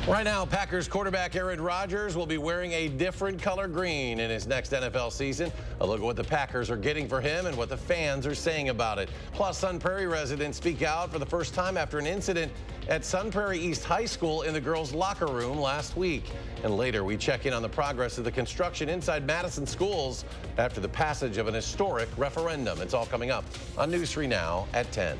Right now, Packers quarterback Aaron Rodgers will be wearing a different color green in his next NFL season. A look at what the Packers are getting for him and what the fans are saying about it. Plus, Sun Prairie residents speak out for the first time after an incident at Sun Prairie East High School in the girls' locker room last week. And later, we check in on the progress of the construction inside Madison schools after the passage of an historic referendum. It's all coming up on News 3 Now at 10.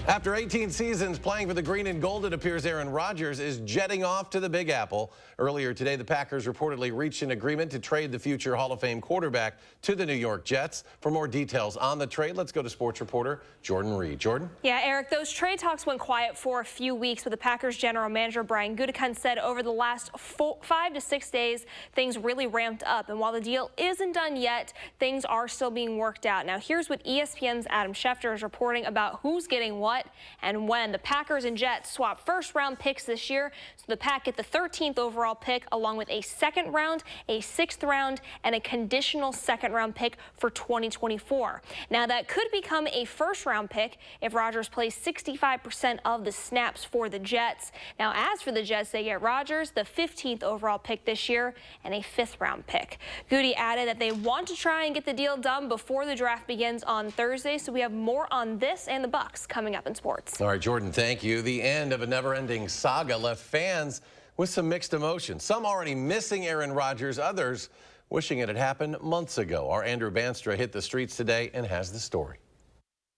After 18 seasons playing for the green and gold, it appears Aaron Rodgers is jetting off to the Big Apple. Earlier today, the Packers reportedly reached an agreement to trade the future Hall of Fame quarterback to the New York Jets. For more details on the trade, let's go to sports reporter Jordan Reed. Jordan? Yeah, Eric, those trade talks went quiet for a few weeks, but the Packers general manager Brian Gutekunst said over the last 5 to 6 days, things really ramped up. And while the deal isn't done yet, things are still being worked out. Now, here's what ESPN's Adam Schefter is reporting about who's getting what and when. The Packers and Jets swap first-round picks this year, so the Pack get the 13th overall pick along with a second round, a 6th round, and a conditional second-round pick for 2024. Now, that could become a first-round pick if Rodgers plays 65% of the snaps for the Jets. Now, as for the Jets, they get Rodgers, the 15th overall pick this year, and a 5th-round pick. Goody added that they want to try and get the deal done before the draft begins on Thursday, so we have more on this and the Bucs coming up in sports. All right, Jordan, thank you. The end of a never-ending saga left fans with some mixed emotions. Some already missing Aaron Rodgers, others wishing it had happened months ago. Our Andrew Banstra hit the streets today and has the story.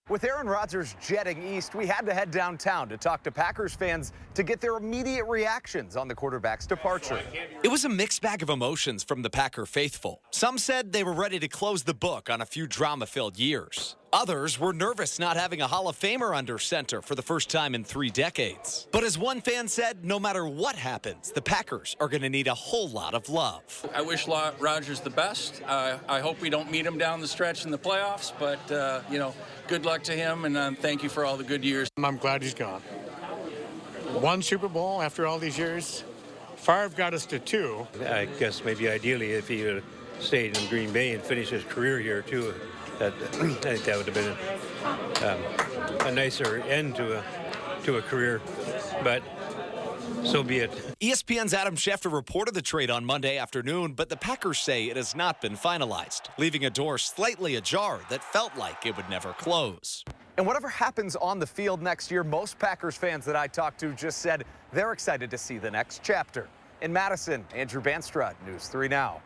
With Aaron Rodgers jetting east, we had to head downtown to talk to Packers fans to get their immediate reactions on the quarterback's departure. It was a mixed bag of emotions from the Packer faithful. Some said they were ready to close the book on a few drama-filled years. Others were nervous not having a Hall of Famer under center for the first time in 3 decades. But as one fan said, no matter what happens, the Packers are going to need a whole lot of love. I wish Rodgers the best. I hope we don't meet him down the stretch in the playoffs, but, good luck to him, and thank you for all the good years. I'm glad he's gone. 1 Super Bowl after all these years. Favre got us to 2. I guess maybe ideally if he had stayed in Green Bay and finished his career here, too, I think that would have been a nicer end to a career, but so be it. ESPN's Adam Schefter reported the trade on Monday afternoon, but the Packers say it has not been finalized, leaving a door slightly ajar that felt like it would never close. And whatever happens on the field next year, most Packers fans that I talked to just said they're excited to see the next chapter. In Madison, Andrew Banstra, News 3 Now.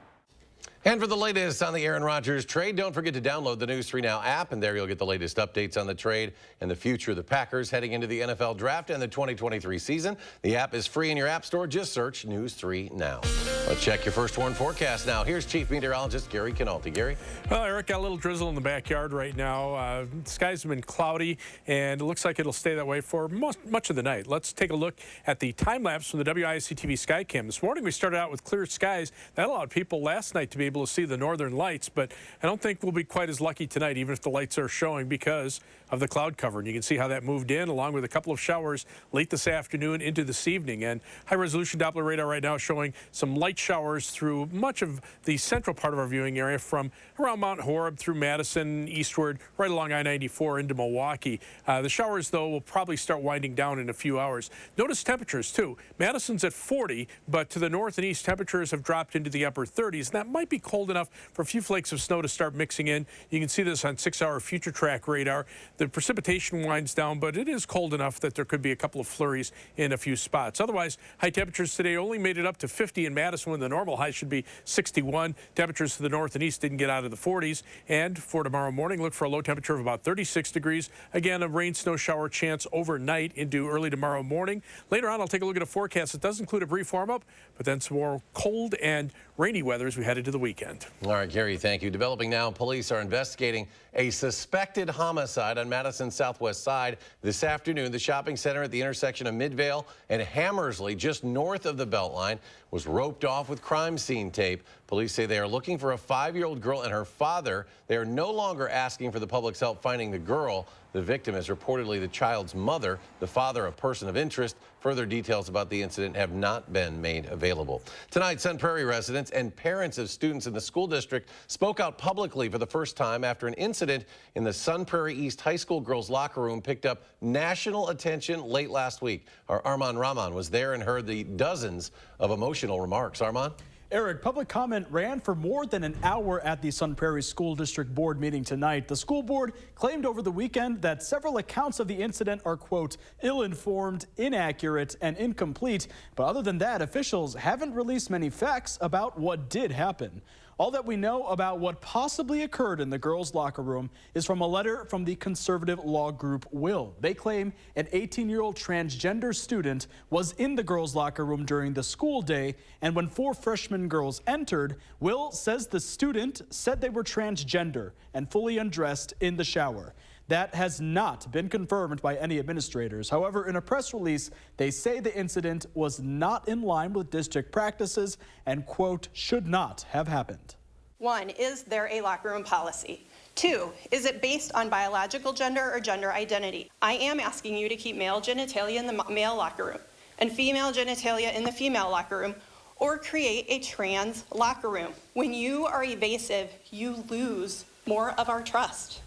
And for the latest on the Aaron Rodgers trade, don't forget to download the News 3 Now app, and there you'll get the latest updates on the trade and the future of the Packers heading into the NFL Draft and the 2023 season. The app is free in your app store. Just search News 3 Now. Let's check your first warn forecast now. Here's Chief Meteorologist Gary Canalti. Gary? Well, Eric, got a little drizzle in the backyard right now. Skies have been cloudy, and it looks like it'll stay that way for much of the night. Let's take a look at the time-lapse from the WISC-TV Skycam. This morning we started out with clear skies. That allowed people last night to be able to see the northern lights, but I don't think we'll be quite as lucky tonight, even if the lights are showing, because of the cloud cover. And you can see how that moved in, along with a couple of showers late this afternoon into this evening. And high-resolution Doppler radar right now showing some light showers through much of the central part of our viewing area, from around Mount Horeb through Madison, eastward, right along I-94 into Milwaukee. The showers, though, will probably start winding down in a few hours. Notice temperatures, too. Madison's at 40, but to the north and east, temperatures have dropped into the upper 30s, and that might be cold enough for a few flakes of snow to start mixing in. You can see this on 6-hour future track radar. The precipitation winds down, but it is cold enough that there could be a couple of flurries in a few spots. Otherwise, high temperatures today only made it up to 50 in Madison, when the normal high should be 61. Temperatures to the north and east didn't get out of the 40s. And for tomorrow morning, look for a low temperature of about 36 degrees. Again, a rain snow shower chance overnight into early tomorrow morning. Later on, I'll take a look at a forecast that does include a brief warm-up, but then some more cold and rainy weather as we head into the weekend. All right, Gary, thank you. Developing now, police are investigating a suspected homicide on Madison's southwest side this afternoon. The shopping center at the intersection of Midvale and Hammersley, just north of the Beltline, was roped off with crime scene tape. Police say they are looking for a 5-year-old girl and her father. They are no longer asking for the public's help finding the girl. The victim is reportedly the child's mother, the father a person of interest. Further details about the incident have not been made available. Tonight, Sun Prairie residents and parents of students in the school district spoke out publicly for the first time after an incident in the Sun Prairie East High School girls' locker room picked up national attention late last week. Our Arman Rahman was there and heard the dozens of emotional remarks. Arman? Eric, public comment ran for more than an hour at the Sun Prairie School District Board meeting tonight. The school board claimed over the weekend that several accounts of the incident are, quote, ill-informed, inaccurate, and incomplete. But other than that, officials haven't released many facts about what did happen. All that we know about what possibly occurred in the girls' locker room is from a letter from the conservative law group WILL. They claim an 18-year-old transgender student was in the girls' locker room during the school day, and when 4 freshman girls entered, WILL says the student said they were transgender and fully undressed in the shower. That has not been confirmed by any administrators. However, in a press release, they say the incident was not in line with district practices and, quote, should not have happened. 1, is there a locker room policy? 2, is it based on biological gender or gender identity? I am asking you to keep male genitalia in the male locker room and female genitalia in the female locker room, or create a trans locker room. When you are evasive, you lose more of our trust.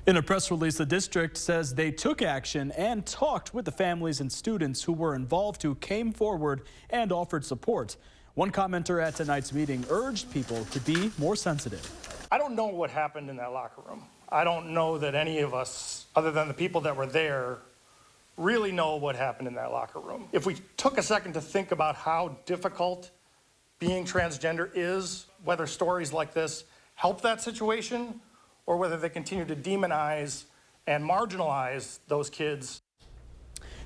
In a press release, the district says they took action and talked with the families and students who were involved, who came forward and offered support. One commenter at tonight's meeting urged people to be more sensitive. I don't know what happened in that locker room. I don't know that any of us, other than the people that were there, really know what happened in that locker room. If we took a second to think about how difficult being transgender is, whether stories like this help that situation, or whether they continue to demonize and marginalize those kids.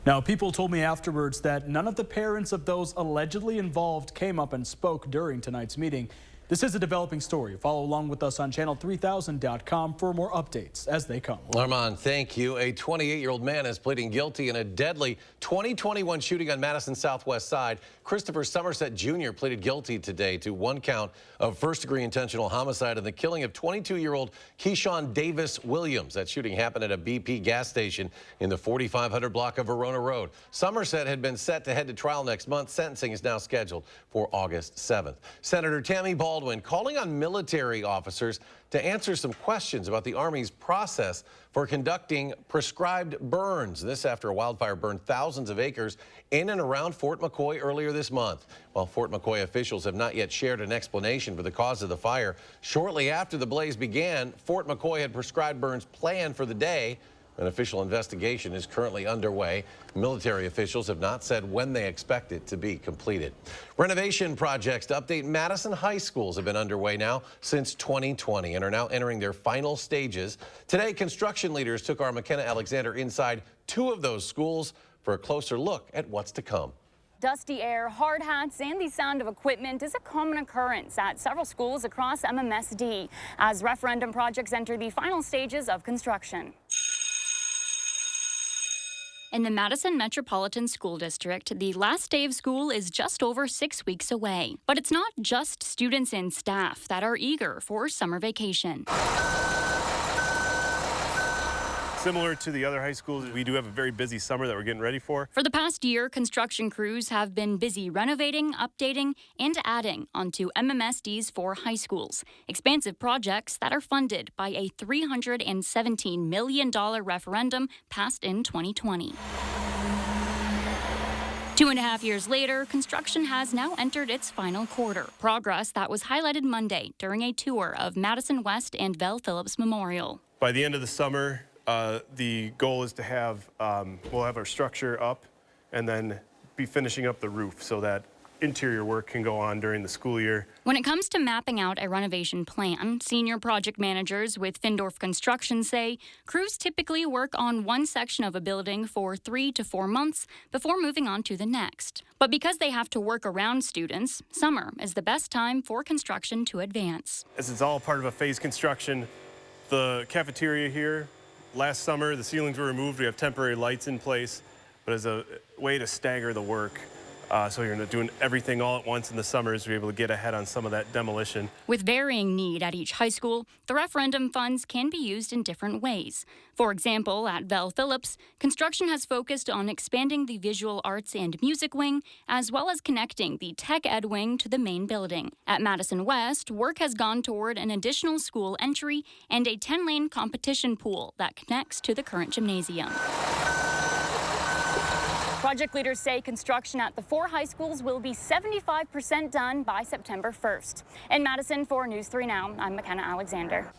Now, people told me afterwards that none of the parents of those allegedly involved came up and spoke during tonight's meeting. This is a developing story. Follow along with us on channel3000.com for more updates as they come. Armand, thank you. A 28-year-old man is pleading guilty in a deadly 2021 shooting on Madison's southwest side. Christopher Somerset Jr. pleaded guilty today to 1 count of first-degree intentional homicide and the killing of 22-year-old Keyshawn Davis Williams. That shooting happened at a BP gas station in the 4500 block of Verona Road. Somerset had been set to head to trial next month. Sentencing is now scheduled for August 7th. Senator Tammy Baldwin calling on military officers to answer some questions about the Army's process for conducting prescribed burns. This after a wildfire burned thousands of acres in and around Fort McCoy earlier this month. While Fort McCoy officials have not yet shared an explanation for the cause of the fire, shortly after the blaze began, Fort McCoy had prescribed burns planned for the day. An official investigation is currently underway. Military officials have not said when they expect it to be completed. Renovation projects to update Madison high schools have been underway now since 2020 and are now entering their final stages. Today, construction leaders took our McKenna Alexander inside 2 of those schools for a closer look at what's to come. Dusty air, hard hats, and the sound of equipment is a common occurrence at several schools across MMSD as referendum projects enter the final stages of construction. In the Madison Metropolitan School District, the last day of school is just over 6 weeks away. But it's not just students and staff that are eager for summer vacation. Similar to the other high schools, we do have a very busy summer that we're getting ready for. For the past year, construction crews have been busy renovating, updating, and adding onto MMSD's 4 high schools. Expansive projects that are funded by a $317 million referendum passed in 2020. 2.5 years later, construction has now entered its final quarter. Progress that was highlighted Monday during a tour of Madison West and Belle Phillips Memorial. By the end of the summer, the goal is to have, we'll have our structure up and then be finishing up the roof so that interior work can go on during the school year. When it comes to mapping out a renovation plan, senior project managers with Findorf Construction say crews typically work on one section of a building for 3 to 4 months before moving on to the next. But because they have to work around students, summer is the best time for construction to advance. As it's all part of a phase construction, the cafeteria here, last summer, the ceilings were removed. We have temporary lights in place, but as a way to stagger the work, So you're not doing everything all at once in the summers. We're able to get ahead on some of that demolition. With varying need at each high school, the referendum funds can be used in different ways. For example, at Bell Phillips, construction has focused on expanding the visual arts and music wing, as well as connecting the tech ed wing to the main building. At Madison West, work has gone toward an additional school entry and a 10-lane competition pool that connects to the current gymnasium. Project leaders say construction at the 4 high schools will be 75% done by September 1st. In Madison, for News 3 Now, I'm McKenna Alexander.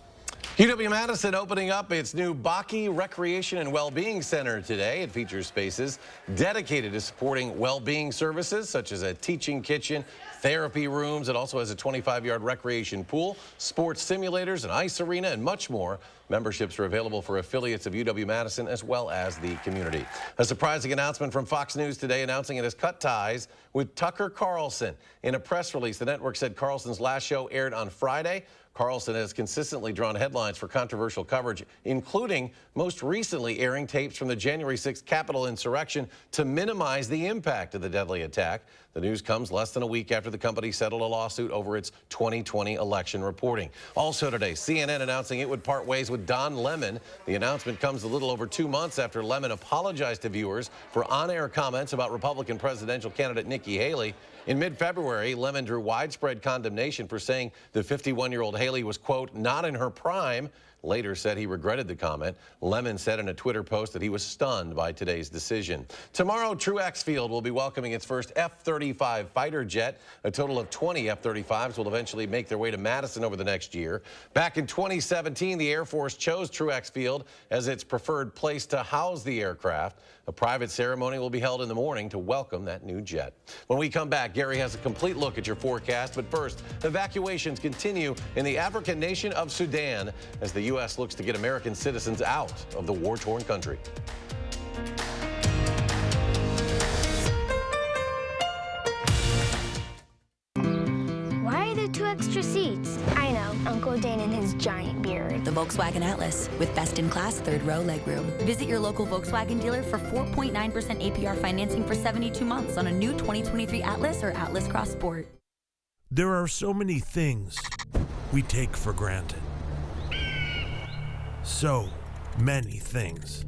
UW-Madison opening up its new Bakke Recreation and Wellbeing Center today. It features spaces dedicated to supporting well-being services such as a teaching kitchen, therapy rooms. It also has a 25-yard recreation pool, sports simulators, an ice arena, and much more. Memberships are available for affiliates of UW-Madison as well as the community. A surprising announcement from Fox News today announcing it has cut ties with Tucker Carlson. In a press release, the network said Carlson's last show aired on Friday. Carlson has consistently drawn headlines for controversial coverage, including most recently airing tapes from the January 6th Capitol insurrection to minimize the impact of the deadly attack. The news comes less than a week after the company settled a lawsuit over its 2020 election reporting. Also today, CNN announcing it would part ways with Don Lemon. The announcement comes a little over 2 months after Lemon apologized to viewers for on-air comments about Republican presidential candidate Nikki Haley. In mid-February, Lemon drew widespread condemnation for saying the 51-year-old Haley was, quote, not in her prime. Later said he regretted the comment. Lemon said in a Twitter post that he was stunned by today's decision. Tomorrow, Truex Field will be welcoming its first F-35 fighter jet. A total of 20 F-35s will eventually make their way to Madison over the next year. Back in 2017, the Air Force chose Truex Field as its preferred place to house the aircraft. A private ceremony will be held in the morning to welcome that new jet. When we come back, Gary has a complete look at your forecast. But first, evacuations continue in the African nation of Sudan as the U.S. looks to get American citizens out of the war-torn country. Why are there 2 extra seats? I know, Uncle Dane and his giant beard. The Volkswagen Atlas with best-in-class third-row legroom. Visit your local Volkswagen dealer for 4.9% APR financing for 72 months on a new 2023 Atlas or Atlas Cross Sport. There are so many things we take for granted. So many things.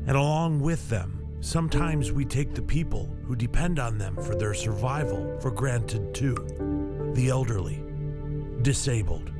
And along with them, sometimes we take the people who depend on them for their survival for granted too. The elderly, disabled,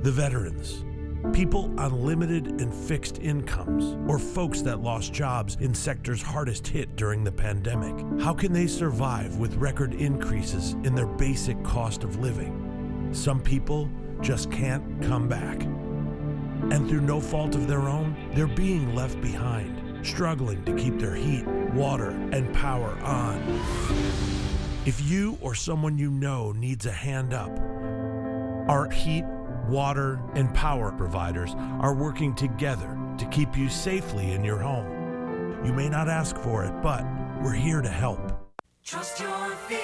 the veterans, people on limited and fixed incomes, or folks that lost jobs in sectors hardest hit during the pandemic. How can they survive with record increases in their basic cost of living? Some people just can't come back. And through no fault of their own, they're being left behind, struggling to keep their heat, water, and power on. If you or someone you know needs a hand up, our heat, water, and power providers are working together to keep you safely in your home. You may not ask for it, but we're here to help. Trust your feet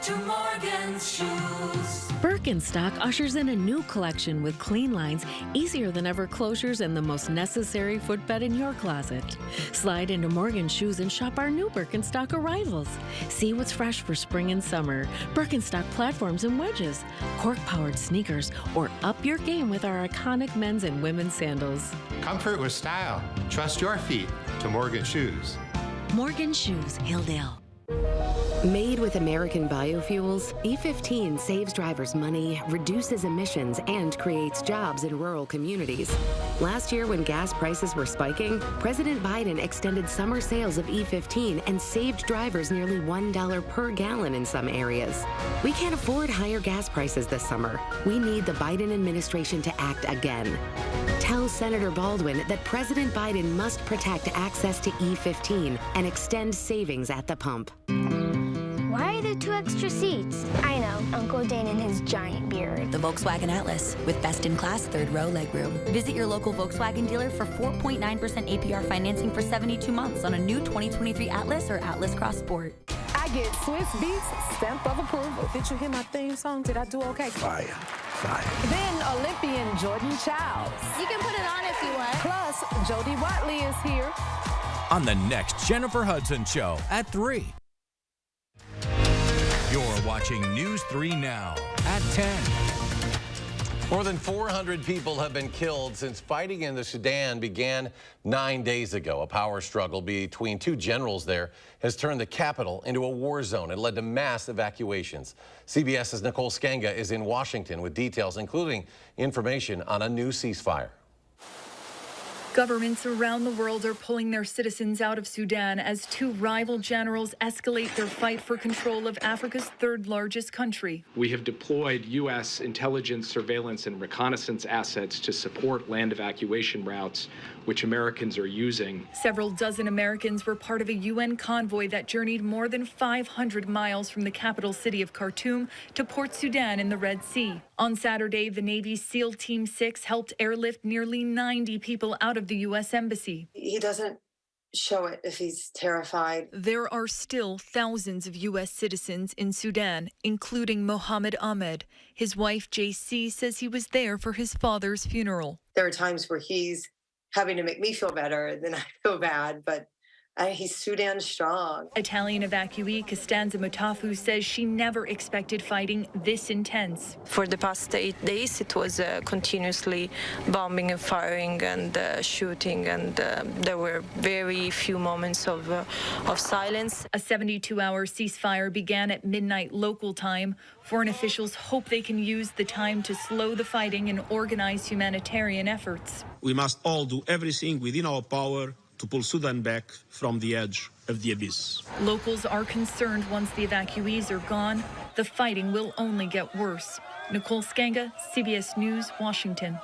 to Morgan's Shoes. Birkenstock ushers in a new collection with clean lines, easier than ever closures, and the most necessary footbed in your closet. Slide into Morgan's Shoes and shop our new Birkenstock arrivals. See what's fresh for spring and summer. Birkenstock platforms and wedges, cork-powered sneakers, or up your game with our iconic men's and women's sandals. Comfort with style. Trust your feet to Morgan's Shoes. Morgan's Shoes, Hilldale. Made with American biofuels, E15 saves drivers money, reduces emissions, and creates jobs in rural communities. Last year, when gas prices were spiking, President Biden extended summer sales of E15 and saved drivers nearly $1 per gallon in some areas. We can't afford higher gas prices this summer. We need the Biden administration to act again. Tell Senator Baldwin that President Biden must protect access to E15 and extend savings at the pump. Why are there 2 extra seats? I know, Uncle Dane and his giant beard. The Volkswagen Atlas with best-in-class third-row legroom. Visit your local Volkswagen dealer for 4.9% APR financing for 72 months on a new 2023 Atlas or Atlas Cross Sport. I get Swiss Beats stamp of approval. Did you hear my theme song? Did I do okay? Fire, fire. Then Olympian Jordan Childs. You can put it on if you want. Plus, Jody Watley is here. on the next Jennifer Hudson Show at 3. You're watching News 3 Now at 10. More than 400 people have been killed since fighting in the Sudan began 9 days ago. A power struggle between two generals there has turned the capital into a war zone and led to mass evacuations. CBS's Nicole Skenga is in Washington with details, including information on a new ceasefire. Governments around the world are pulling their citizens out of Sudan as two rival generals escalate their fight for control of Africa's third largest country. We have deployed U.S. intelligence, surveillance, and reconnaissance assets to support land evacuation routes, which Americans are using. Several dozen Americans were part of a UN convoy that journeyed more than 500 miles from the capital city of Khartoum to Port Sudan in the Red Sea. On Saturday, the Navy's SEAL Team 6 helped airlift nearly 90 people out of the U.S. Embassy. He doesn't show it if he's terrified. There are still thousands of U.S. citizens in Sudan, including Mohammed Ahmed. His wife, JC, says he was there for his father's funeral. There are times where he's having to make me feel better, then I feel bad, but he's Sudan strong. Italian evacuee Costanza Mutafu says she never expected fighting this intense. For the past 8 days, it was continuously bombing and firing and shooting, and there were very few moments of silence. A 72-hour ceasefire began at midnight local time. Foreign officials hope they can use the time to slow the fighting and organize humanitarian efforts. We must all do everything within our power to pull Sudan back from the edge of the abyss. Locals are concerned once the evacuees are gone, the fighting will only get worse. Nicole Skenga, CBS News, Washington.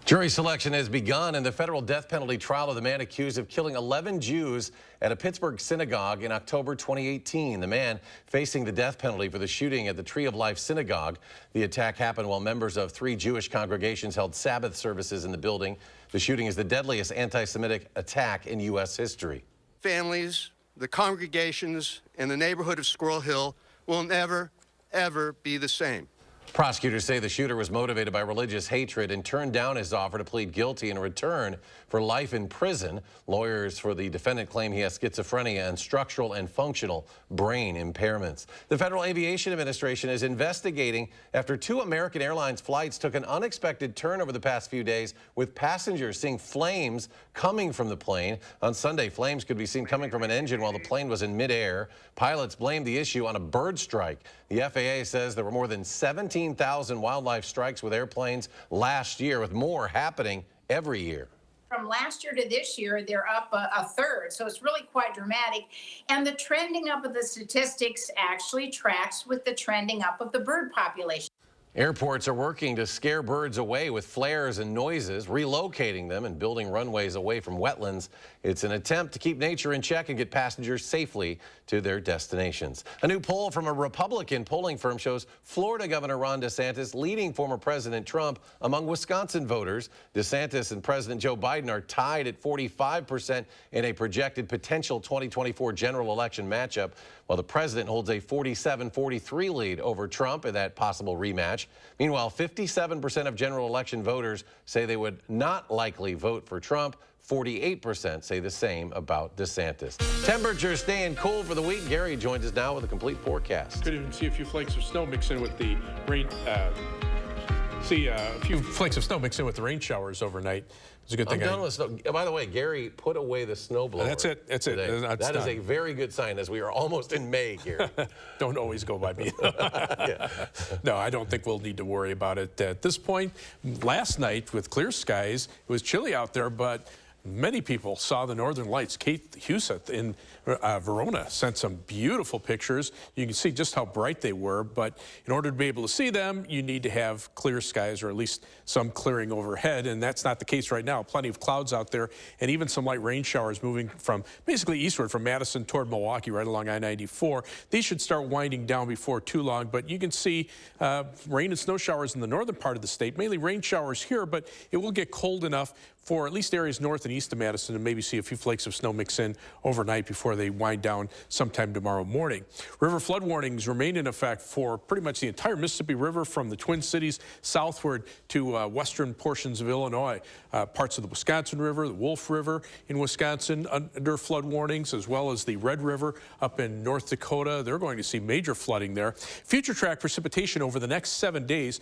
Jury selection has begun in the federal death penalty trial of the man accused of killing 11 Jews at a Pittsburgh synagogue in October 2018. The man facing the death penalty for the shooting at the Tree of Life synagogue. The attack happened while members of 3 Jewish congregations held Sabbath services in the building. The shooting is the deadliest anti-Semitic attack in U.S. history. Families, the congregations, and the neighborhood of Squirrel Hill will never, ever be the same. Prosecutors say the shooter was motivated by religious hatred and turned down his offer to plead guilty in return for life in prison. Lawyers for the defendant claim he has schizophrenia and structural and functional brain impairments. The Federal Aviation Administration is investigating after 2 American Airlines flights took an unexpected turn over the past few days, with passengers seeing flames coming from the plane. On Sunday, flames could be seen coming from an engine while the plane was in midair. Pilots blamed the issue on a bird strike. The FAA says there were more than 17,000 wildlife strikes with airplanes last year, with more happening every year. From last year to this year, they're up a third, so it's really quite dramatic. And the trending up of the statistics actually tracks with the trending up of the bird population. Airports are working to scare birds away with flares and noises, relocating them and building runways away from wetlands. It's an attempt to keep nature in check and get passengers safely to their destinations. A new poll from a Republican polling firm shows Florida Governor Ron DeSantis leading former President Trump among Wisconsin voters. DeSantis and President Joe Biden are tied at 45% in a projected potential 2024 general election matchup, while the president holds a 47-43 lead over Trump in that possible rematch. Meanwhile, 57% of general election voters say they would not likely vote for Trump. 48% say the same about DeSantis. Temperatures staying cool for the week. Gary joins us now with a complete forecast. Could even see a few flakes of snow mix in with the rain. See a few flakes of snow mix in with the rain showers overnight. It's a good thing. I'm done with snow. By the way, Gary put away the snowblower. That's it. That's today. it. That is a very good sign, as we are almost in May, Gary. Don't always go by me. Yeah. No, I don't think we'll need to worry about it at this point. Last night, with clear skies, it was chilly out there, but many people saw the northern lights. Kate Huseth in Verona sent some beautiful pictures. You can see just how bright they were, but in order to be able to see them, you need to have clear skies, or at least some clearing overhead, and that's not the case right now. Plenty of clouds out there, and even some light rain showers moving from basically eastward from Madison toward Milwaukee, right along I-94. These should start winding down before too long, but you can see rain and snow showers in the northern part of the state, mainly rain showers here, but it will get cold enough for at least areas north and east of Madison, and maybe see a few flakes of snow mix in overnight before they wind down sometime tomorrow morning. River flood warnings remain in effect for pretty much the entire Mississippi River from the Twin Cities southward to western portions of Illinois. Parts of the Wisconsin River, the Wolf River in Wisconsin under flood warnings, as well as the Red River up in North Dakota. They're going to see major flooding there. Future track precipitation over the next 7 days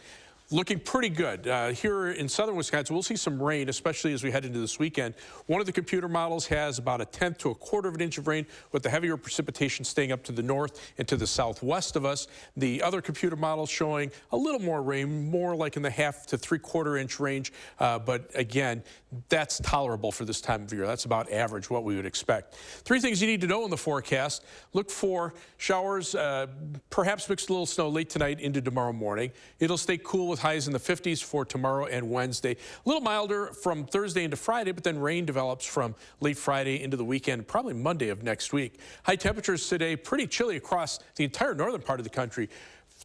looking pretty good. Here in southern Wisconsin, we'll see some rain, especially as we head into this weekend. One of the computer models has about 1/10 to 1/4 of an inch of rain, with the heavier precipitation staying up to the north and to the southwest of us. The other computer model showing a little more rain, more like in the 1/2 to 3/4 inch range. But again, that's tolerable for this time of year. That's about average, what we would expect. 3 things you need to know in the forecast. Look for showers, perhaps mixed a little snow late tonight into tomorrow morning. It'll stay cool with highs in the 50s for tomorrow and Wednesday. A little milder from Thursday into Friday, but then rain develops from late Friday into the weekend, probably Monday of next week. High temperatures today, pretty chilly across the entire northern part of the country.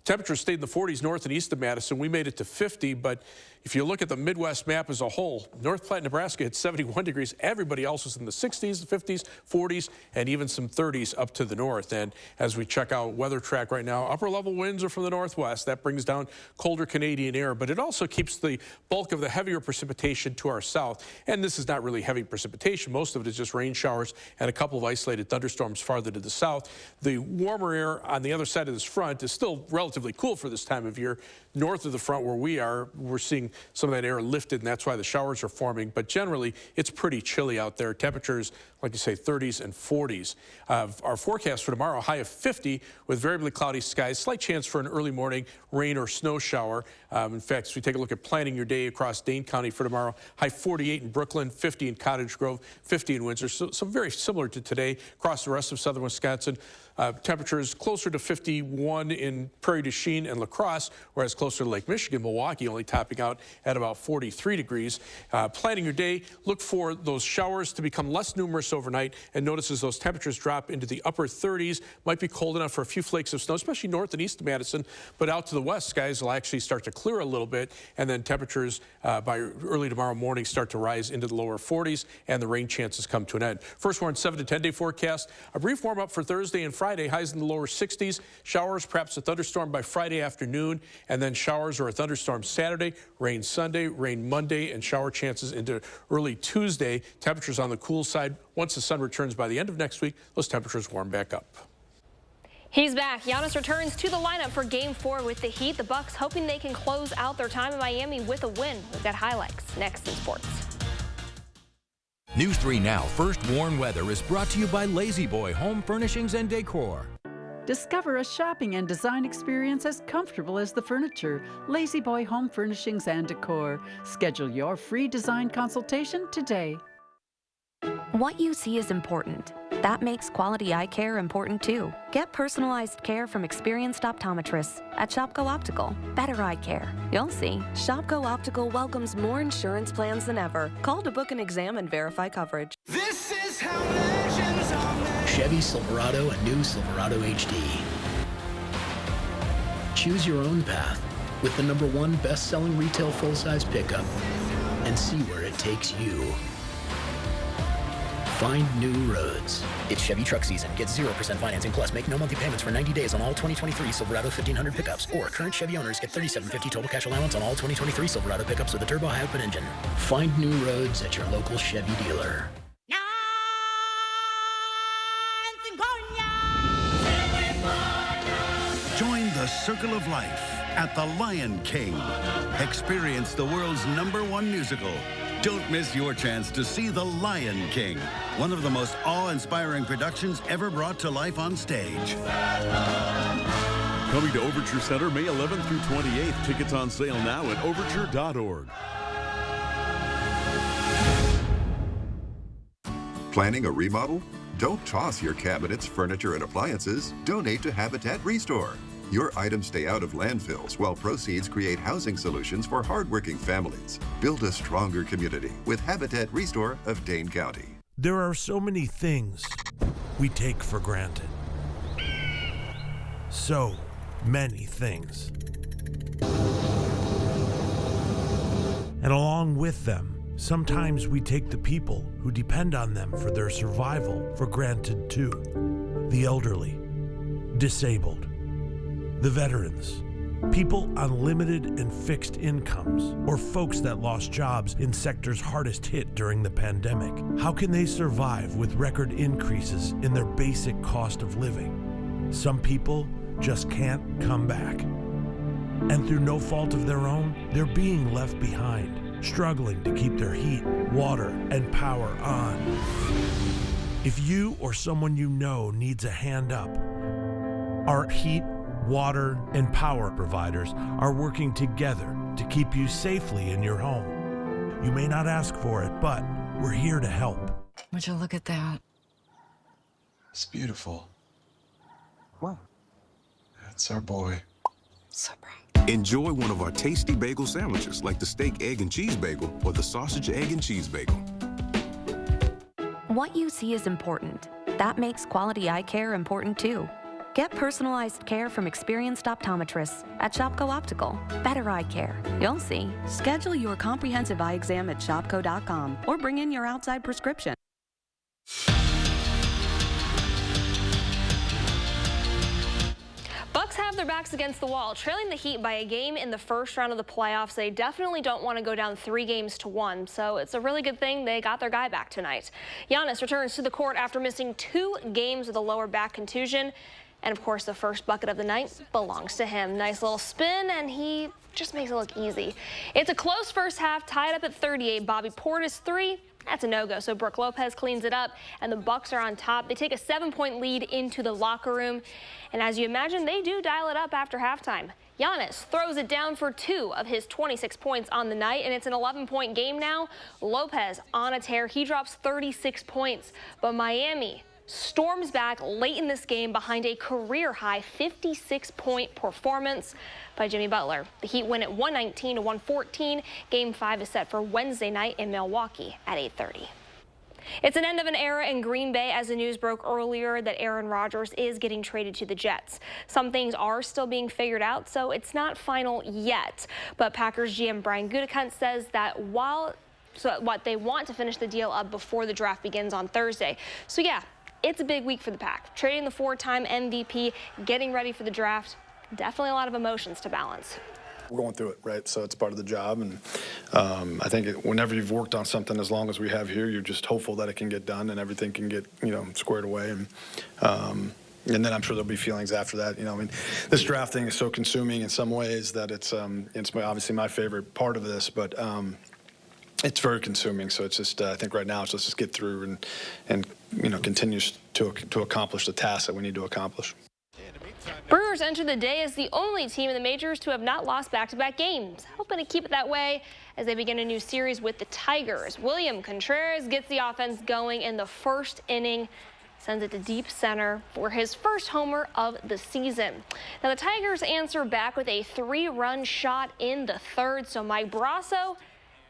Temperatures stayed in the 40s north and east of Madison. We made it to 50, but if you look at the Midwest map as a whole, North Platte, Nebraska hit 71 degrees. Everybody else was in the 60s, the 50s, 40s, and even some 30s up to the north. And as we check out weather track right now, upper level winds are from the northwest. That brings down colder Canadian air, but it also keeps the bulk of the heavier precipitation to our south. And this is not really heavy precipitation. Most of it is just rain showers and a couple of isolated thunderstorms farther to the south. The warmer air on the other side of this front is still relatively cool for this time of year. North of the front where we are, we're seeing some of that air lifted, and that's why the showers are forming. But generally, it's pretty chilly out there. Temperatures, like you say, 30s and 40s. Our forecast for tomorrow, high of 50 with variably cloudy skies. Slight chance for an early morning rain or snow shower. In fact, as we take a look at planning your day across Dane County for tomorrow, high 48 in Brooklyn, 50 in Cottage Grove, 50 in Windsor. So very similar to today across the rest of southern Wisconsin. Temperatures closer to 51 in Prairie du Chien and La Crosse, whereas closer to Lake Michigan, Milwaukee only topping out at about 43 degrees. Planning your day, look for those showers to become less numerous overnight, and notice as those temperatures drop into the upper 30s, might be cold enough for a few flakes of snow, especially north and east of Madison, but out to the west, skies will actually start to clear a little bit, and then temperatures by early tomorrow morning start to rise into the lower 40s, and the rain chances come to an end. First warn 7 to 10 day forecast. A brief warm up for Thursday and Friday, highs in the lower 60s. Showers, perhaps a thunderstorm by Friday afternoon, and then showers or a thunderstorm Saturday, rain Sunday, rain Monday, and shower chances into early Tuesday. Temperatures on the cool side. Once the sun returns by the end of next week, those temperatures warm back up. He's back. Giannis returns to the lineup for Game 4 with the Heat. The Bucks hoping they can close out their time in Miami with a win. We've got highlights next in sports. News 3 Now First Warn Weather is brought to you by Lazy Boy Home Furnishings and Decor. Discover a shopping and design experience as comfortable as the furniture. Lazy Boy Home Furnishings and Decor. Schedule your free design consultation today. What you see is important. That makes quality eye care important too. Get personalized care from experienced optometrists at Shopko Optical. Better eye care. You'll see. Shopko Optical welcomes more insurance plans than ever. Call to book an exam and verify coverage. This is how legends are made. Chevy Silverado and new Silverado HD. Choose your own path with the #1 best-selling retail full-size pickup and see where it takes you. Find new roads. It's Chevy truck season. Get 0% financing plus make no monthly payments for 90 days on all 2023 Silverado 1500 pickups. Or current Chevy owners get $3,750 total cash allowance on all 2023 Silverado pickups with a turbo high output engine. Find new roads at your local Chevy dealer. Join the Circle of Life at the Lion King. Experience the world's #1 musical. Don't miss your chance to see The Lion King, one of the most awe-inspiring productions ever brought to life on stage. Coming to Overture Center May 11th through 28th. Tickets on sale now at overture.org. Planning a remodel? Don't toss your cabinets, furniture, and appliances. Donate to Habitat Restore. Your items stay out of landfills while proceeds create housing solutions for hardworking families. Build a stronger community with Habitat Restore of Dane County. There are so many things we take for granted. So many things. And along with them, Sometimes we take the people who depend on them for their survival for granted too. The elderly, disabled, the veterans, people on limited and fixed incomes, or folks that lost jobs in sectors hardest hit during the pandemic. How can they survive with record increases in their basic cost of living? Some people just can't come back. And through no fault of their own, they're being left behind, struggling to keep their heat, water, and power on. If you or someone you know needs a hand up, our heat, water, and power providers are working together to keep you safely in your home. You may not ask for it, but we're here to help. Would you look at that? It's beautiful. Wow. That's our boy. So proud. Enjoy one of our tasty bagel sandwiches, like the steak, egg, and cheese bagel or the sausage, egg, and cheese bagel. What you see is important. That makes quality eye care important too. Get personalized care from experienced optometrists at Shopko Optical. Better eye care. You'll see. Schedule your comprehensive eye exam at shopko.com or bring in your outside prescription. Bucks have their backs against the wall, trailing the Heat by a game in the first round of the playoffs. They definitely don't want to go down 3-1, so it's a really good thing they got their guy back tonight. Giannis returns to the court after missing 2 games with a lower back contusion. And of course, the first bucket of the night belongs to him. Nice little spin, and he just makes it look easy. It's a close first half, tied up at 38. Bobby Portis 3. That's a no-go, so Brook Lopez cleans it up, and the Bucks are on top. They take a 7-point lead into the locker room, and as you imagine, they do dial it up after halftime. Giannis throws it down for 2 of his 26 points on the night, and it's an 11-point game now. Lopez on a tear. He drops 36 points, but Miami storms back late in this game behind a career-high 56-point performance by Jimmy Butler. The Heat win at 119-114. Game 5 is set for Wednesday night in Milwaukee at 8:30. It's an end of an era in Green Bay as the news broke earlier that Aaron Rodgers is getting traded to the Jets. Some things are still being figured out, so it's not final yet. But Packers GM Brian Gutekunst says that what they want to finish the deal up before the draft begins on Thursday. So yeah, it's a big week for the Pack. Trading the 4-time MVP, getting ready for the draft. Definitely a lot of emotions to balance. We're going through it, right? So it's part of the job. And I think whenever you've worked on something as long as we have here, you're just hopeful that it can get done and everything can get, squared away. And then I'm sure there'll be feelings after that. I mean, this draft thing is so consuming in some ways that it's obviously my favorite part of this, but it's very consuming. So it's just, I think right now it's just get through and continues to accomplish the tasks that we need to accomplish. Brewers enter the day as the only team in the majors to have not lost back-to-back games, hoping to keep it that way as they begin a new series with the Tigers. William Contreras gets the offense going in the first inning, sends it to deep center for his first homer of the season. Now the Tigers answer back with a 3-run shot in the third, so Mike Brasso,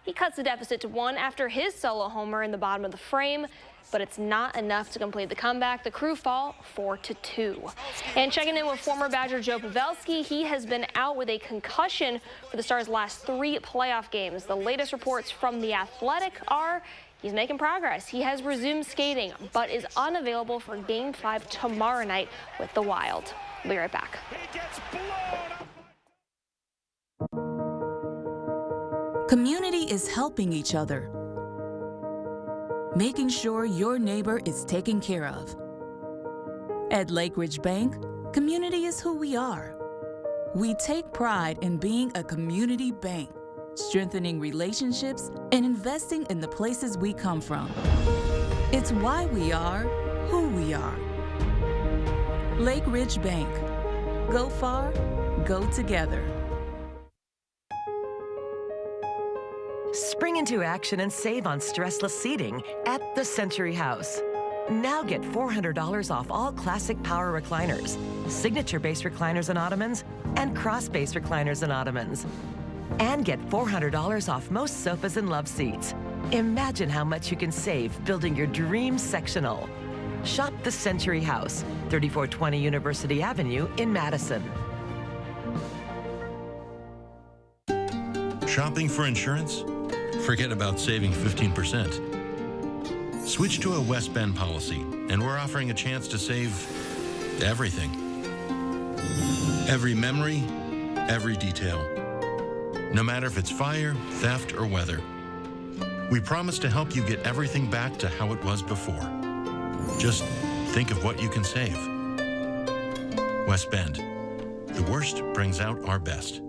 he cuts the deficit to 1 after his solo homer in the bottom of the frame, but it's not enough to complete the comeback. The Crew fall 4-2. And checking in with former Badger Joe Pavelski, he has been out with a concussion for the Stars' last 3 playoff games. The latest reports from The Athletic are he's making progress. He has resumed skating, but is unavailable for Game 5 tomorrow night with the Wild. We'll be right back. Community is helping each other, making sure your neighbor is taken care of. At Lake Ridge Bank, community is who we are. We take pride in being a community bank, strengthening relationships and investing in the places we come from. It's why we are who we are. Lake Ridge Bank. Go far, go together. Spring into action and save on stressless seating at the Century House. Now get $400 off all classic power recliners, signature-based recliners and ottomans, and cross-based recliners and ottomans. And get $400 off most sofas and love seats. Imagine how much you can save building your dream sectional. Shop the Century House, 3420 University Avenue in Madison. Shopping for insurance? forget about saving 15%. Switch to a West Bend policy, and we're offering a chance to save everything. Every memory, every detail. No matter if it's fire, theft, or weather. We promise to help you get everything back to how it was before. Just think of what you can save. West Bend. The worst brings out our best.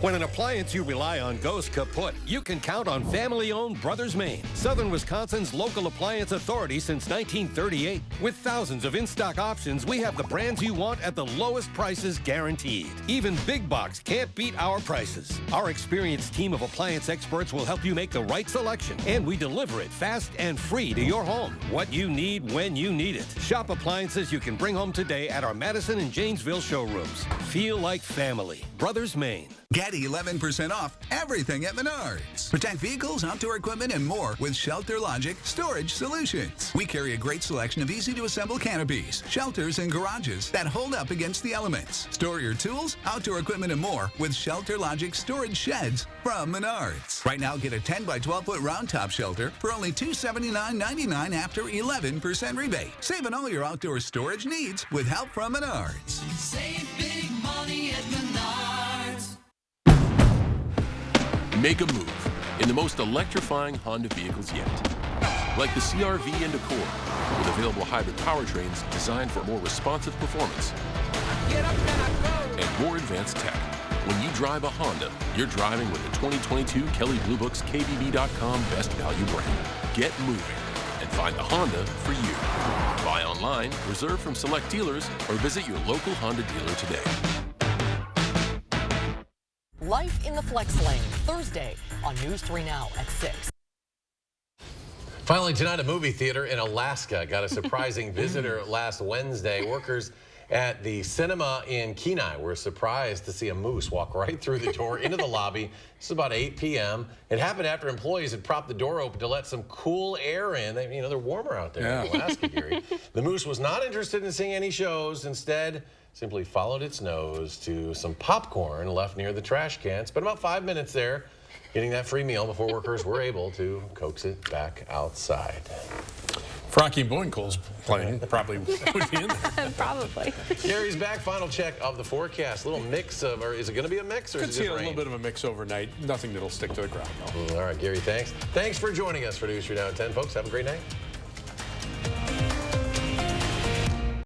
When an appliance you rely on goes kaput, you can count on family-owned Brothers Maine, Southern Wisconsin's local appliance authority since 1938. With thousands of in-stock options, we have the brands you want at the lowest prices guaranteed. Even big box can't beat our prices. Our experienced team of appliance experts will help you make the right selection, and we deliver it fast and free to your home. What you need when you need it. Shop appliances you can bring home today at our Madison and Janesville showrooms. Feel like family. Brothers Maine. Get 11% off everything at Menards. Protect vehicles, outdoor equipment, and more with Shelter Logic Storage Solutions. We carry a great selection of easy-to-assemble canopies, shelters, and garages that hold up against the elements. Store your tools, outdoor equipment, and more with Shelter Logic Storage Sheds from Menards. Right now, get a 10 by 12-foot round top shelter for only $279.99 after 11% rebate. Save on all your outdoor storage needs with help from Menards. Save big money at Menards. Make a move in the most electrifying Honda vehicles yet. Like the CR-V and Accord, with available hybrid powertrains designed for more responsive performance and more advanced tech. When you drive a Honda, you're driving with the 2022 Kelley Blue Book's KBB.com Best Value brand. Get moving and find the Honda for you. Buy online, reserve from select dealers, or visit your local Honda dealer today. Life in the Flex Lane, Thursday on News 3 Now at 6. Finally tonight, a movie theater in Alaska got a surprising visitor last Wednesday. Workers at the cinema in Kenai were surprised to see a moose walk right through the door into the lobby. This is about 8 p.m. It happened after employees had propped the door open to let some cool air in. They're warmer out there in Alaska, Gary. The moose was not interested in seeing any shows. Instead, simply followed its nose to some popcorn left near the trash can. Spent about 5 minutes there getting that free meal before workers were able to coax it back outside. Rocky Bullwinkle's plane probably would be in there. Probably. Gary's back. Final check of the forecast. A little mix of, or is it going to be a mix? Or Could is see it a rain? little bit of a mix overnight. Nothing that'll stick to the ground, though. All right, Gary, thanks. Thanks for joining us for News 3 Now at 10, folks. Have a great night.